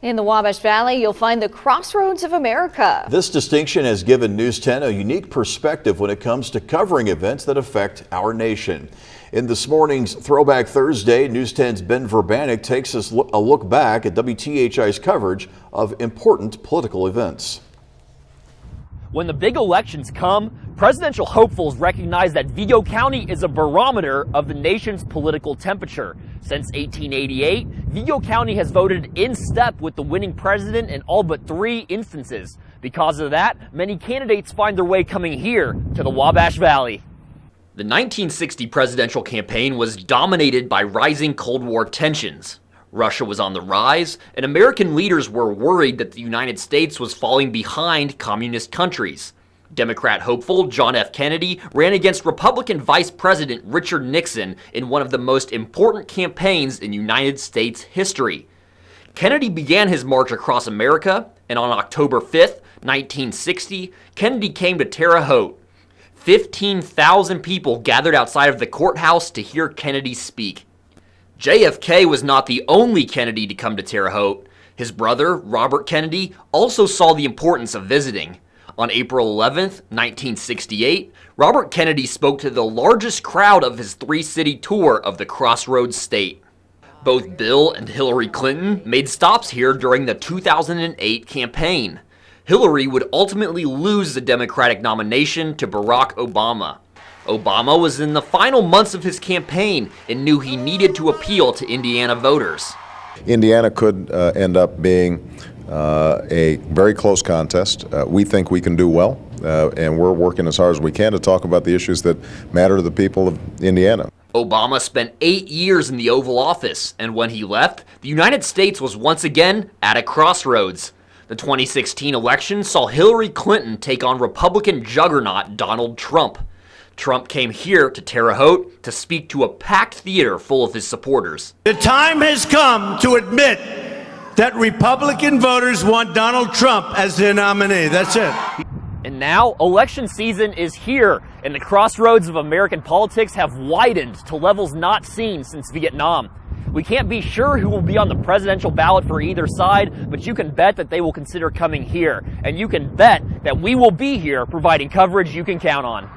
In the Wabash Valley, you'll find the crossroads of America. This distinction has given News 10 a unique perspective when it comes to covering events that affect our nation. In this morning's Throwback Thursday, News 10's Ben Verbanic takes us a look back at WTHI's coverage of important political events. When the big elections come, presidential hopefuls recognize that Vigo County is a barometer of the nation's political temperature. Since 1888, Vigo County has voted in step with the winning president in all but 3 instances. Because of that, many candidates find their way coming here to the Wabash Valley. The 1960 presidential campaign was dominated by rising Cold War tensions. Russia was on the rise, and American leaders were worried that the United States was falling behind communist countries. Democrat hopeful John F. Kennedy ran against Republican Vice President Richard Nixon in one of the most important campaigns in United States history. Kennedy began his march across America, and on October 5th, 1960, Kennedy came to Terre Haute. 15,000 people gathered outside of the courthouse to hear Kennedy speak. JFK was not the only Kennedy to come to Terre Haute. His brother, Robert Kennedy, also saw the importance of visiting. On April 11th, 1968, Robert Kennedy spoke to the largest crowd of his 3-city tour of the Crossroads State. Both Bill and Hillary Clinton made stops here during the 2008 campaign. Hillary would ultimately lose the Democratic nomination to Barack Obama. Obama was in the final months of his campaign and knew he needed to appeal to Indiana voters. Indiana could end up being a very close contest. We think we can do well, and we're working as hard as we can to talk about the issues that matter to the people of Indiana. Obama spent 8 years in the Oval Office, and when he left, the United States was once again at a crossroads. The 2016 election saw Hillary Clinton take on Republican juggernaut Donald Trump. Trump came here to Terre Haute to speak to a packed theater full of his supporters. The time has come to admit that Republican voters want Donald Trump as their nominee. That's it. And now, election season is here, and the crossroads of American politics have widened to levels not seen since Vietnam. We can't be sure who will be on the presidential ballot for either side, but you can bet that they will consider coming here. And you can bet that we will be here providing coverage you can count on.